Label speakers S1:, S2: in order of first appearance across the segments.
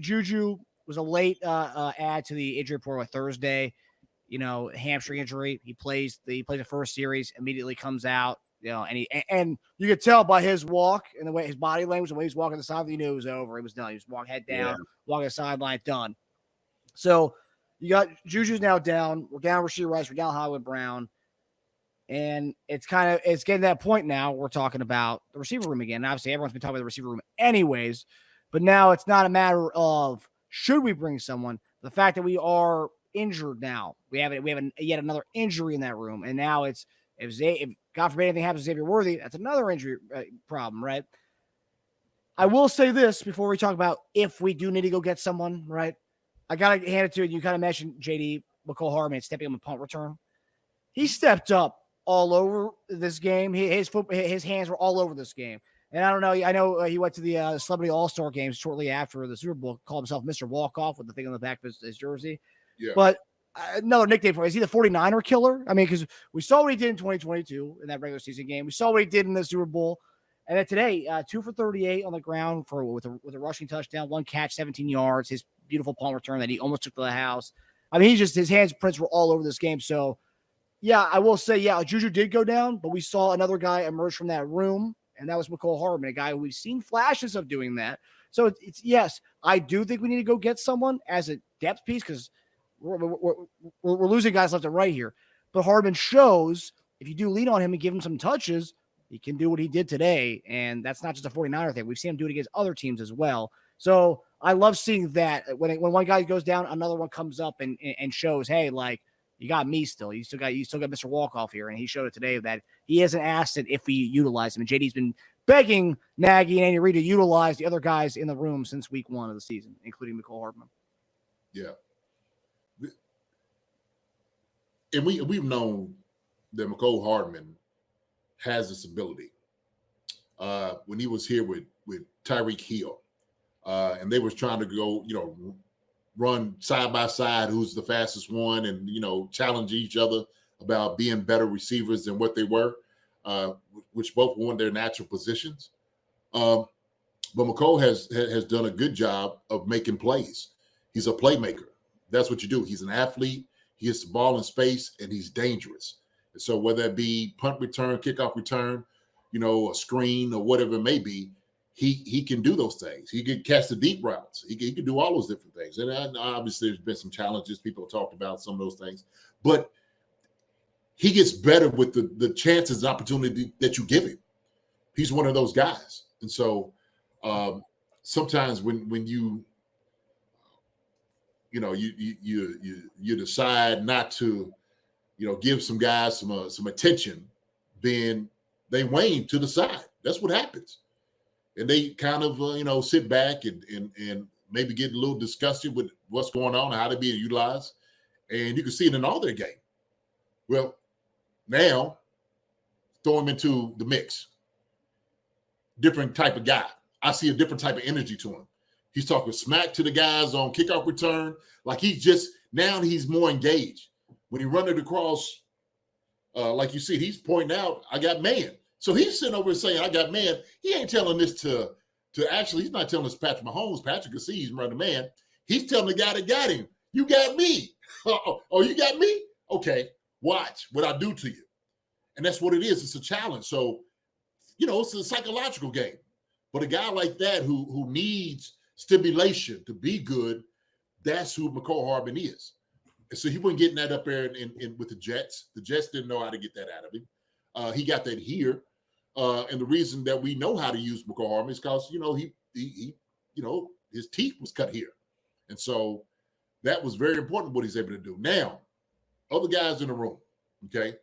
S1: Juju was a late add to the injury report on Thursday. Hamstring injury. He plays the first series, immediately comes out. And you could tell by his walk and the way his body language, the way he's walking the sideline, you knew it was over. It was done. He was walking head down, walking the sideline, done. So you got Juju's now down. We're down Rashee Rice. We're down Hollywood Brown. And it's getting to that point now. We're talking about the receiver room again. And obviously, everyone's been talking about the receiver room anyways. But now it's not a matter of should we bring someone. The fact that we are injured now, we have yet another injury in that room, and now if God forbid anything happens to Xavier Worthy, that's another injury problem, right? I will say this before we talk about if we do need to go get someone, right? I gotta hand it to you. You kind of mentioned JD Mecole Hardman stepping up a punt return. He stepped up all over this game. His hands were all over this game. And I don't know. I know he went to the Celebrity All-Star games shortly after the Super Bowl, called himself Mr. Walk-Off with the thing on the back of his jersey. Yeah. But another nickname for him. Is he the 49er killer? I mean, because we saw what he did in 2022 in that regular season game. We saw what he did in the Super Bowl. And then today, 2 for 38 on the ground with a rushing touchdown, 1 catch, 17 yards, his beautiful punt return that he almost took to the house. I mean, his handprints were all over this game. So, yeah, I will say, Juju did go down, but we saw another guy emerge from that room, and that was Mecole Hardman, a guy who we've seen flashes of doing that. So, it's yes, I do think we need to go get someone as a depth piece because we're losing guys left and right here. But Hardman shows if you do lean on him and give him some touches, he can do what he did today. And that's not just a 49er thing. We've seen him do it against other teams as well. So I love seeing that when one guy goes down, another one comes up and shows, hey, like, you got me still. You still got Mr. Walk-Off here. And he showed it today that he is an asset if we utilize him. And JD's been begging Nagy and Andy Reid to utilize the other guys in the room since week 1 of the season, including Mecole Hardman.
S2: Yeah. And we've known that Mecole Hardman has this ability. When he was here with Tyreek Hill, and they was trying to go, run side by side, who's the fastest one, and challenge each other about being better receivers than what they were, which both won their natural positions. But Mecole has done a good job of making plays. He's a playmaker. That's what you do. He's an athlete. He hits the ball in space, and he's dangerous. And so whether it be punt return, kickoff return, a screen or whatever it may be, he can do those things. He can catch the deep routes. He can do all those different things. And obviously there's been some challenges. People have talked about some of those things. But he gets better with the chances and opportunity that you give him. He's one of those guys. And so sometimes when you decide not to, give some guys some attention, then they wane to the side. That's what happens. And they kind of, sit back and maybe get a little disgusted with what's going on and how they're being utilized. And you can see it in all their game. Well, now throw him into the mix. Different type of guy. I see a different type of energy to him. He's talking smack to the guys on kickoff return. Like now he's more engaged. When he run it across, like you see, he's pointing out, I got man. So he's sitting over saying, I got man. He ain't telling this to actually, he's not telling this to Patrick Mahomes. Patrick can see he's running man. He's telling the guy that got him, you got me. Oh, you got me? Okay, watch what I do to you. And that's what it is. It's a challenge. So, it's a psychological game. But a guy like that who needs stimulation to be good, that's who Mecole Hardman is. And so he wasn't getting that up there in with the Jets. The Jets didn't know how to get that out of him. He got that here. And the reason that we know how to use Mecole Hardman is because, he his teeth was cut here. And so that was very important what he's able to do. Now, other guys in the room, okay?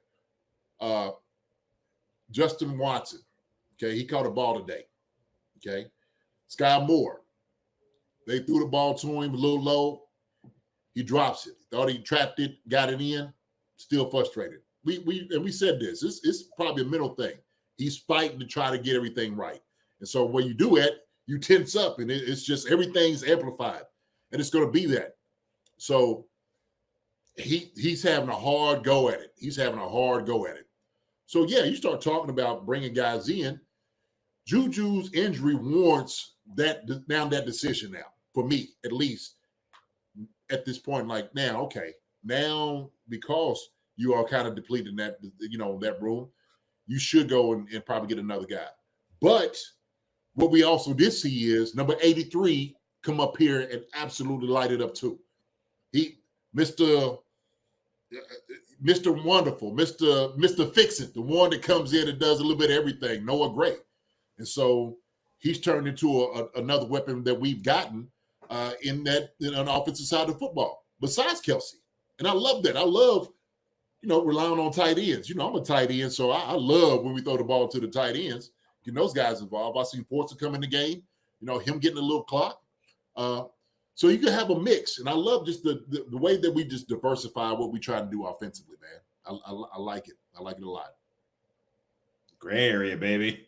S2: Justin Watson, okay? He caught a ball today, okay? Sky Moore, they threw the ball to him a little low. He drops it. Thought he trapped it, got it in, still frustrated. We said this. It's probably a mental thing. He's fighting to try to get everything right. And so when you do it, you tense up, and it's just everything's amplified. And it's going to be that. So he's having a hard go at it. So, yeah, you start talking about bringing guys in. Juju's injury warrants that decision now. for me at least at this point. Like now, because you are kind of depleted in that room, you should go and probably get another guy. But what we also did see is number 83 come up here and absolutely light it up too. He, Mr. Wonderful, Mr. Fix-It, the one that comes in and does a little bit of everything, Noah Gray. And so he's turned into another weapon that we've gotten on the offensive side of football, besides Kelce. And I love that. I love, relying on tight ends. I'm a tight end, so I love when we throw the ball to the tight ends, getting those guys involved. I see Forza come in the game, him getting a little clock. So you can have a mix. And I love just the way that we just diversify what we try to do offensively, man. I like it. I like it a lot.
S3: Gray area, baby.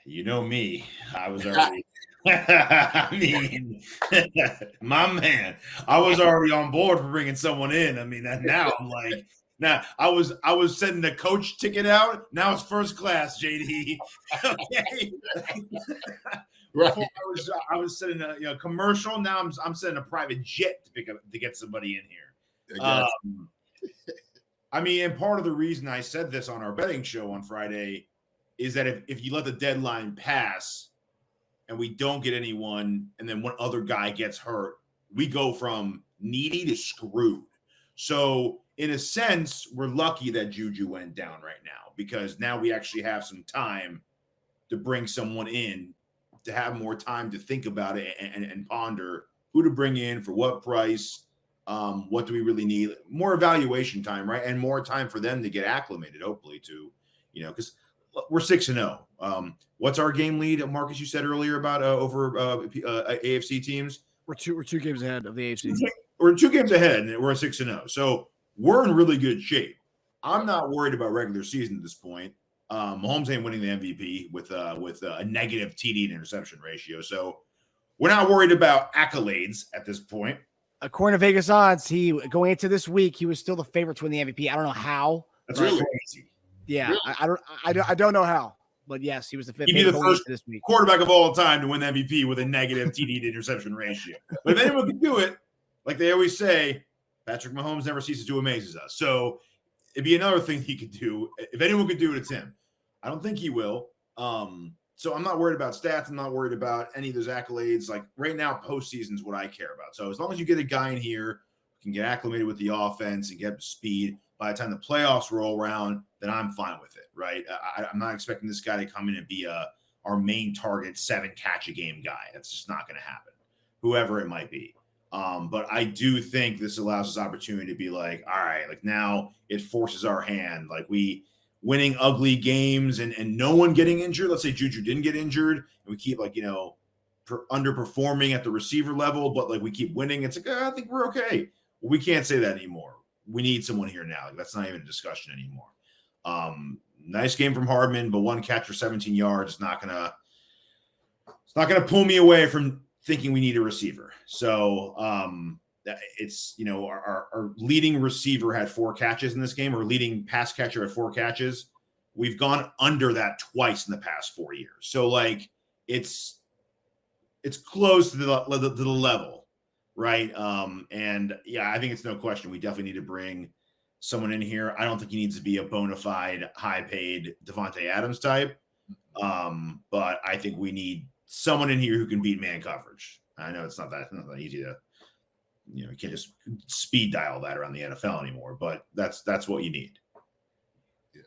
S3: You know me. I was already I mean, my man, I was already on board for bringing someone in. I mean, now I'm like, I was sending the coach ticket out. Now it's first class, JD. Okay.
S2: Right.
S3: Before I was sending a commercial. Now I'm sending a private jet to get somebody in here. I mean, and part of the reason I said this on our betting show on Friday is that if you let the deadline pass and we don't get anyone, and then one other guy gets hurt, we go from needy to screwed. So in a sense, we're lucky that Juju went down right now, because now we actually have some time to bring someone in, to have more time to think about it and ponder who to bring in for what price. What do we really need? More evaluation time, right? And more time for them to get acclimated, hopefully, to, because we're 6-0. What's our game lead, Marcus? You said earlier about over AFC teams.
S1: We're two games ahead of the AFC.
S3: We're 2 games ahead, and we're 6-0. So we're in really good shape. I'm not worried about regular season at this point. Mahomes ain't winning the MVP with a negative TD to interception ratio. So we're not worried about accolades at this point.
S1: According to Vegas odds, going into this week, he was still the favorite to win the MVP. I don't know how.
S3: That's really crazy.
S1: Yeah,
S2: really?
S1: I don't know how, but yes, he was the favorite.
S3: He'd be the first
S1: this week.
S3: Quarterback of all time to win the MVP with a negative TD to interception ratio. But if anyone can do it, like they always say, Patrick Mahomes never ceases to amaze us. So it'd be another thing he could do. If anyone could do it, it's him. I don't think he will. So I'm not worried about stats. I'm not worried about any of those accolades. Like right now, postseason is what I care about. So as long as you get a guy in here who can get acclimated with the offense and get speed, by the time the playoffs roll around, then I'm fine with it, right? I'm not expecting this guy to come in and be our main target 7-catch-a-game guy. That's just not going to happen, whoever it might be. But I do think this allows us opportunity to be like, all right, like now it forces our hand. Like winning ugly games and no one getting injured. Let's say Juju didn't get injured and we keep underperforming at the receiver level, but like we keep winning. It's like, I think we're okay. Well, we can't say that anymore. We need someone here now. Like, that's not even a discussion anymore. Nice game from Hardman, but 1 catch for 17 yards is not gonna pull me away from thinking we need a receiver. So it's, our leading receiver had 4 catches in this game, or leading pass catcher had 4 catches. We've gone under that twice in the past 4 years. So like it's close to the level, right? And yeah, I think it's no question. We definitely need to bring someone in here. I don't think he needs to be a bona fide, high-paid Devontae Adams type. But I think we need someone in here who can beat man coverage. I know it's not that easy to, you can't just speed dial that around the NFL anymore, but that's what you need.
S2: Yeah.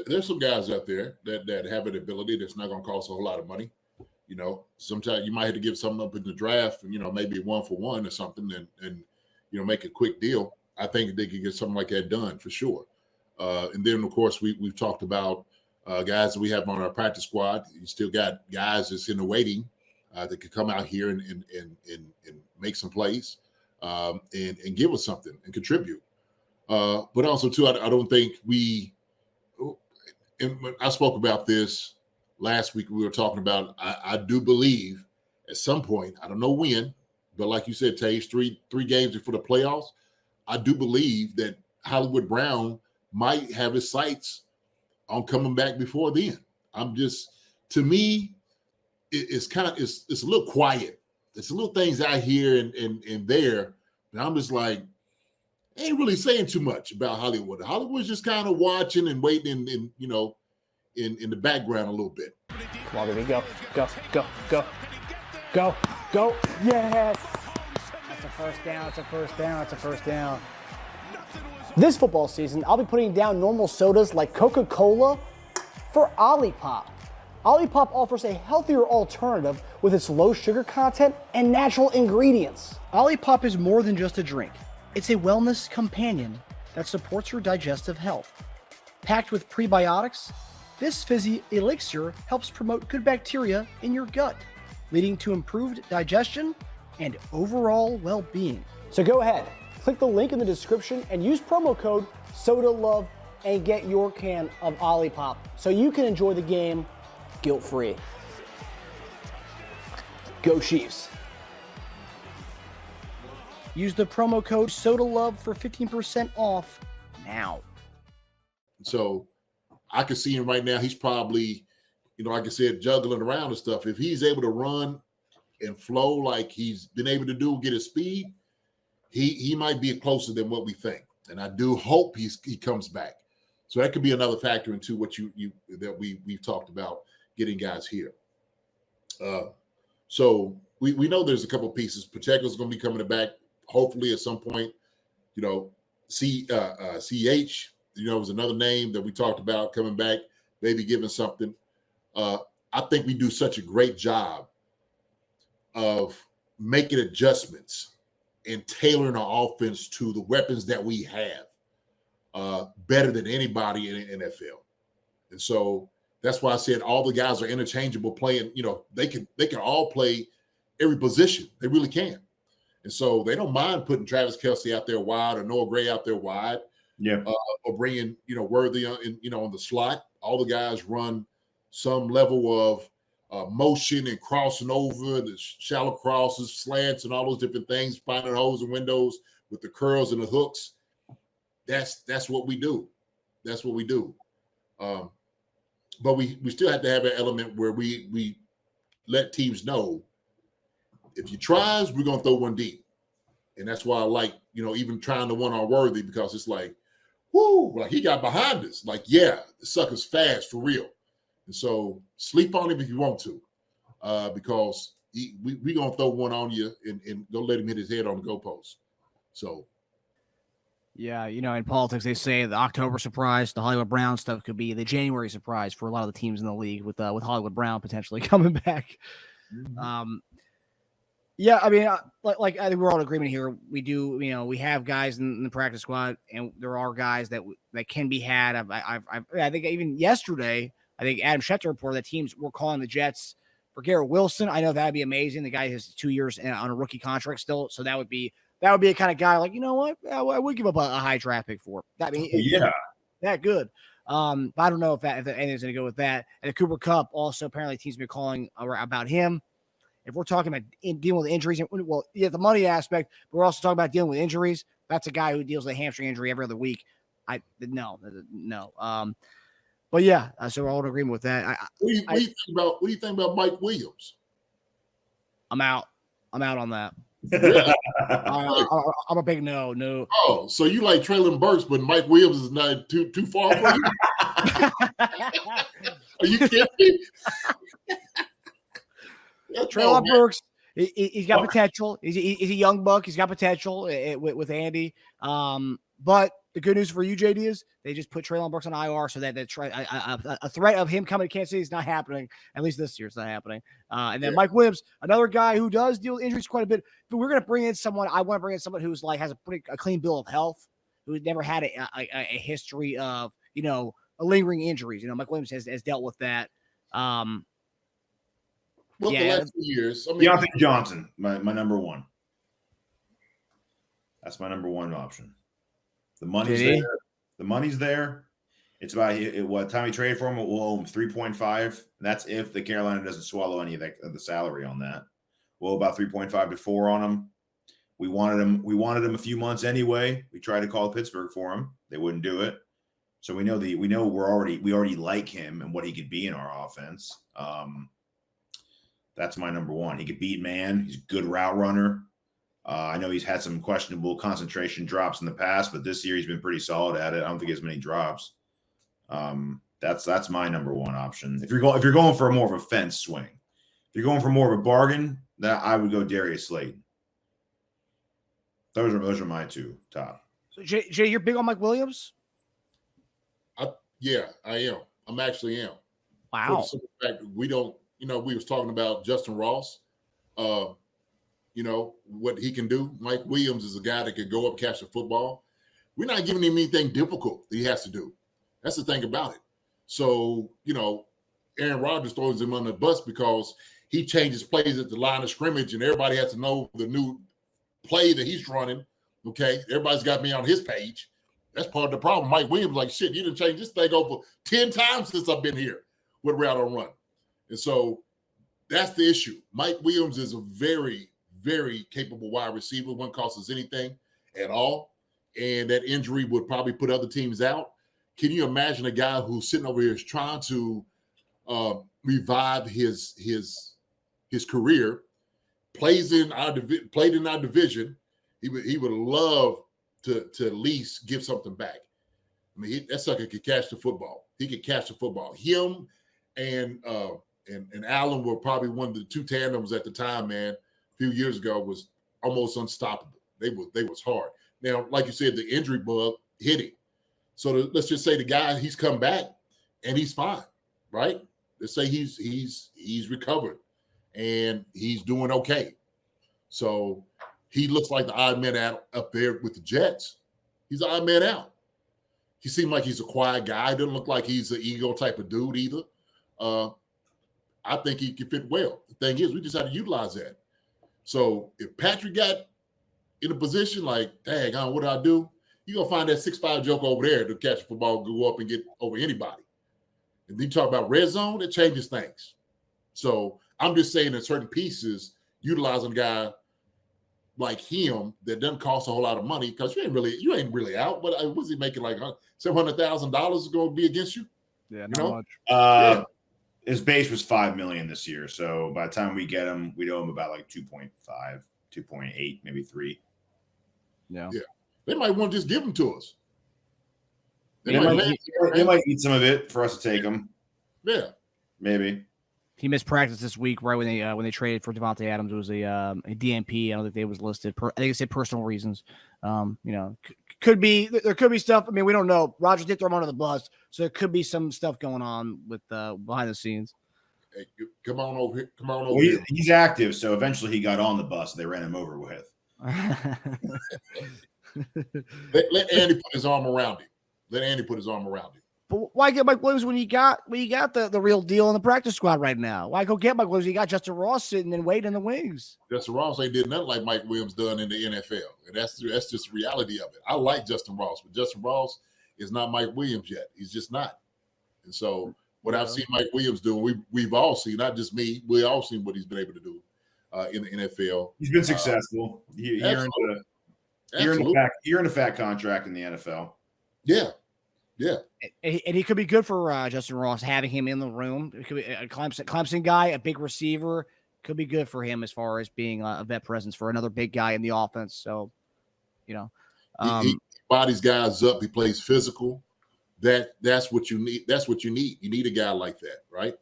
S2: There's some guys out there that have an ability that's not going to cost a whole lot of money. Sometimes you might have to give something up in the draft, and, maybe 1-for-1 or something and make a quick deal. I think they could get something like that done for sure. And then, of course, we've talked about guys that we have on our practice squad. You still got guys that's in the waiting that could come out here and make some plays and give us something and contribute. But also, too, I don't think and I spoke about this last week. We were talking about, I do believe at some point, I don't know when, but like you said, Tage, three games before the playoffs, I do believe that Hollywood Brown might have his sights on coming back before then. To me, it's a little quiet. There's a little things out here and there, and I'm just like, I ain't really saying too much about Hollywood. Hollywood's just kind of watching and waiting in the background a little bit.
S4: Come on, baby, go. Yes!
S1: That's a first down.
S4: This football season, I'll be putting down normal sodas like Coca-Cola for Olipop. Olipop offers a healthier alternative with its low sugar content and natural ingredients.
S1: Olipop is more than just a drink. It's a wellness companion that supports your digestive health. Packed with prebiotics, this fizzy elixir helps promote good bacteria in your gut, leading to improved digestion and overall well-being.
S4: So go ahead, click the link in the description and use promo code SODALOVE and get your can of Olipop so you can enjoy the game guilt-free. Go Chiefs.
S1: Use the promo code SODALOVE for 15% off now.
S2: So I can see him right now. He's probably, like I said, juggling around and stuff. If he's able to run and flow like he's been able to do, get his speed, he might be closer than what we think. And I do hope he comes back. So that could be another factor into what we've talked about, getting guys here. So we know there's a couple pieces. Pacheco's going to be coming back, hopefully at some point. CH, was another name that we talked about coming back, maybe giving something. I think we do such a great job of making adjustments and tailoring our offense to the weapons that we have better than anybody in the NFL. And so that's why I said all the guys are interchangeable playing. They can all play every position. They really can. And so they don't mind putting Travis Kelce out there wide or Noah Gray out there wide.
S3: Yeah.
S2: Or bringing, Worthy on the slot. All the guys run some level of motion and crossing over, the shallow crosses, slants, and all those different things, finding holes and windows with the curls and the hooks. That's what we do. That's what we do. But we still have to have an element where we let teams know, if you tries, we're gonna throw one deep. And that's why I like, even trying to one on Worthy, because it's like, whoo, like he got behind us. Like, yeah, the sucker's fast for real. And so sleep on him if you want to, because we gonna throw one on you and go let him hit his head on the goalpost. So.
S1: Yeah, in politics, they say the October surprise, the Hollywood Brown stuff could be the January surprise for a lot of the teams in the league, with Hollywood Brown potentially coming back.
S2: Mm-hmm.
S1: Yeah, I mean, like I think we're all in agreement here. We do, we have guys in the practice squad, and there are guys that can be had. I think even yesterday, I think Adam Schefter reported that teams were calling the Jets for Garrett Wilson. I know that'd be amazing. The guy has 2 years on a rookie contract still, so that would be a kind of guy like, what? I would give up a high draft pick for. I mean, that good. But I don't know if anything's going to go with that. And the Cooper Kupp also, apparently teams been calling about him. If we're talking about dealing with injuries, the money aspect, but we're also talking about dealing with injuries. That's a guy who deals with a hamstring injury every other week. No. But yeah, so we're all in agreement with that.
S2: What do you think about Mike Williams?
S1: I'm out on that.
S2: Really?
S1: I'm a big no.
S2: Oh, so you like Traylon Burks, but Mike Williams is not too far from you? Are you kidding me?
S1: Traylon Burks, he's got potential. He's a young buck. He's got potential with Andy. But the good news for you, JD, is they just put Traylon Burks on IR, so that a threat of him coming to Kansas City is not happening. At least this year, it's not happening. And then Mike Williams, another guy who does deal with injuries quite a bit. But we're going to bring in someone. I want to bring in someone who's has a clean bill of health, who never had a history of lingering injuries. Mike Williams has dealt with that.
S2: The last few years.
S3: Deontay Johnson, my number one. That's my number one option. The money's there. The money's there. It's about what time we trade for him. We'll owe him 3.5. That's if the Carolina doesn't swallow any of the salary on that. We'll owe about 3.5 to 4 on him. We wanted him a few months anyway. We tried to call Pittsburgh for him. They wouldn't do it. So we know we already like him and what he could be in our offense. That's my number one. He could beat man. He's a good route runner. I know he's had some questionable concentration drops in the past, but this year he's been pretty solid at it. I don't think he has many drops. That's my number one option. If you're going for more of a fence swing, if you're going for more of a bargain, that I would go Darius Slayton. Those are my two top.
S1: So Jay, you're big on Mike Williams?
S2: Yeah, I am. I'm actually am.
S1: Wow.
S2: For the simple fact, we don't, we was talking about Justin Ross. What he can do. Mike Williams is a guy that can go up, catch the football. We're not giving him anything difficult that he has to do. That's the thing about it. So, Aaron Rodgers throws him on the bus because he changes plays at the line of scrimmage and everybody has to know the new play that he's running. Okay. Everybody's got me on his page. That's part of the problem. Mike Williams, like, shit, you didn't change this thing over 10 times since I've been here with route on run. And so that's the issue. Mike Williams is a very, very capable wide receiver. Wouldn't cost us anything at all. And that injury would probably put other teams out. Can you imagine a guy who's sitting over here is trying to revive his career, played in our division? He would love to at least give something back. I mean, that sucker could catch the football. He could catch the football. Him and Allen were probably one of the two tandems at the time, man. A few years ago was almost unstoppable. They was hard. Now, like you said, the injury bug hit him. So let's just say the guy, he's come back and he's fine, right? Let's say he's recovered and he's doing okay. So he looks like the odd man out up there with the Jets. He's the odd man out. He seemed like he's a quiet guy. Doesn't look like he's an ego type of dude either. I think he can fit well. The thing is, we just have to utilize that. So if Patrick got in a position like, dang, what do I do? You're going to find that 6'5" joke over there to catch a football, go up and get over anybody. And then you talk about red zone, it changes things. So I'm just saying in certain pieces, utilizing a guy like him that doesn't cost a whole lot of money because you ain't really out. But was he making like $700,000 is going to be against you?
S1: Yeah, not much.
S3: His base was $5 million this year. So by the time we get him, we'd owe him about like 2.5, 2.8, maybe 3.
S1: Yeah.
S2: They might want to just give them to us.
S3: They might eat some of it for us to take them.
S2: Yeah.
S3: Maybe.
S1: He missed practice this week right when they traded for Devontae Adams. It was a DNP. I don't think they was listed. I think it said personal reasons. Could be there could be stuff. I mean, we don't know. Roger did throw him under the bus, so there could be some stuff going on with behind the scenes.
S2: Hey, come on over here. Come on over here.
S3: He's active, so eventually he got on the bus. They ran him over with.
S2: Let Andy put his arm around him.
S1: But why get Mike Williams when you got the real deal in the practice squad right now? Why go get Mike Williams? You got Justin Ross sitting and waiting in the wings.
S2: Justin Ross ain't did nothing like Mike Williams done in the NFL, and that's just the reality of it. I like Justin Ross, but Justin Ross is not Mike Williams yet. He's just not. And so what I've seen Mike Williams doing, we've all seen, not just me, we all seen what he's been able to do in the NFL.
S3: He's been successful. He earned a fat contract in the NFL.
S2: Yeah.
S1: And he could be good for Justin Ross, having him in the room. It could be a Clemson guy, a big receiver. Could be good for him as far as being a vet presence for another big guy in the offense. So,
S2: he bodies guys up. He plays physical. That's what you need. That's what you need. You need a guy like that, right?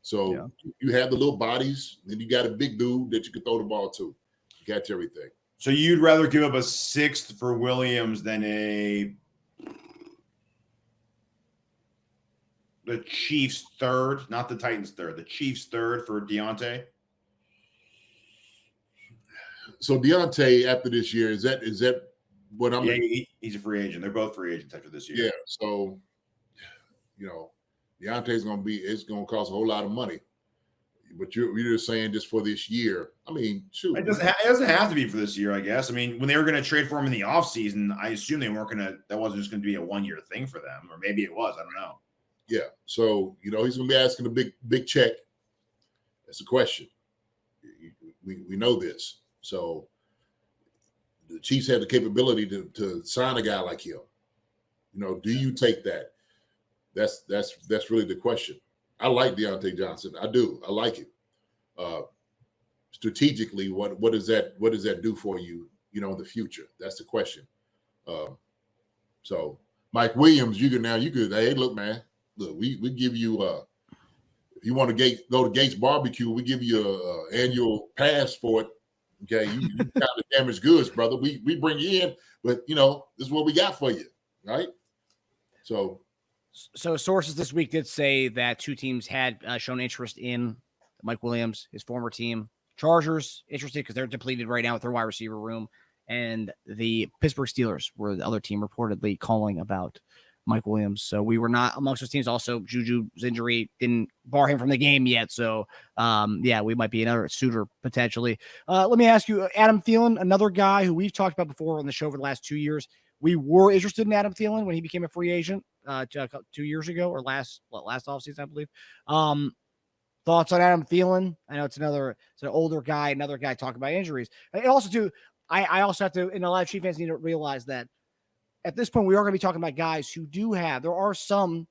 S2: So you have the little bodies, and you got a big dude that you can throw the ball to. Catch everything.
S3: So you'd rather give up a 6th for Williams than the Chiefs' 3rd, not the Titans' 3rd, the Chiefs' 3rd for Deontay?
S2: So Deontay, after this year, is that what I'm?
S3: Yeah, he's a free agent. They're both free agents after this year.
S2: Yeah. So, Deontay's it's going to cost a whole lot of money. But you're just saying just for this year. I mean, shoot.
S3: It doesn't have to be for this year, I guess. I mean, when they were going to trade for him in the offseason, I assume they weren't that wasn't just going to be a 1-year thing for them, or maybe it was. I don't know.
S2: Yeah. So, he's going to be asking a big check. That's the question. We know this. So the Chiefs have the capability to sign a guy like him. Do you take that? That's really the question. I like Deontay Johnson. I do. I like him. strategically, what does that do for you, in the future? That's the question. So Mike Williams, you could, hey, look, man, look, we give you if you want to go to Gates Barbecue, we give you a annual pass for it. Okay, you kind of damaged goods, brother. We bring you in, but this is what we got for you, right? So
S1: sources this week did say that two teams had shown interest in Mike Williams, his former team. Chargers interested because they're depleted right now with their wide receiver room, and the Pittsburgh Steelers were the other team reportedly calling about Mike Williams. So we were not amongst those teams. Also, Juju's injury didn't bar him from the game yet. So, we might be another suitor potentially. Let me ask you, Adam Thielen, another guy who we've talked about before on the show for the last 2 years. We were interested in Adam Thielen when he became a free agent 2 years ago or last offseason, I believe. Thoughts on Adam Thielen? I know it's an older guy, another guy talking about injuries. And also, too, I also have to, and a lot of Chief fans need to realize that at this point, we are going to be talking about guys who do have, there are some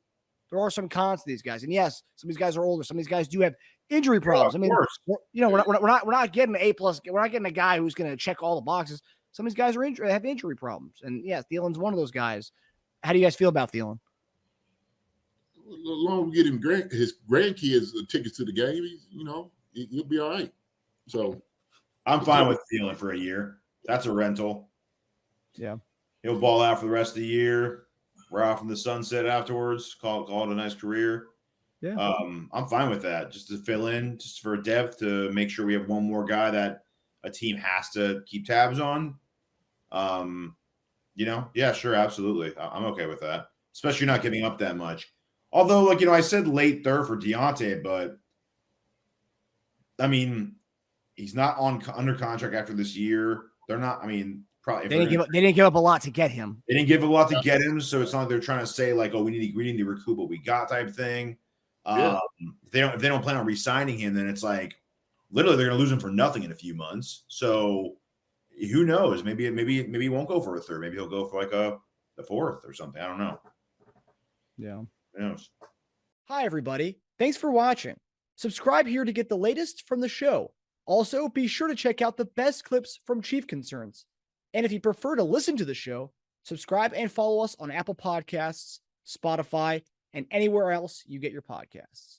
S1: cons to these guys. And yes, some of these guys are older. Some of these guys do have injury problems. I mean, we're not getting an A+. We're not getting a guy who's going to check all the boxes. Some of these guys have injury problems. And yes, Thielen's one of those guys. How do you guys feel about Thielen?
S2: As long as we get him his grandkids tickets to the game, he'll be all right. So
S3: I'm fine with Thielen for a year. That's a rental.
S1: Yeah.
S3: He'll ball out for the rest of the year. We're off in the sunset afterwards. Call it a nice career.
S1: Yeah.
S3: I'm fine with that. Just to fill in, just for depth, to make sure we have one more guy that a team has to keep tabs on. Yeah, sure, absolutely. I'm okay with that. Especially not giving up that much. Although, I said late third for Deontay, but I mean, he's not under contract after this year. They're not. I mean, probably
S1: they didn't give up a lot to get him.
S3: They didn't give a lot to get him, so it's not like they're trying to say we need to recoup what we got type thing.
S2: Yeah.
S3: If they don't plan on re-signing him, then it's literally they're going to lose him for nothing in a few months. So who knows? Maybe he won't go for a third. Maybe he'll go for a fourth or something. I don't know.
S1: Yeah.
S3: Who knows?
S4: Hi, everybody. Thanks for watching. Subscribe here to get the latest from the show. Also, be sure to check out the best clips from Chief Concerns. And if you prefer to listen to the show, subscribe and follow us on Apple Podcasts, Spotify, and anywhere else you get your podcasts.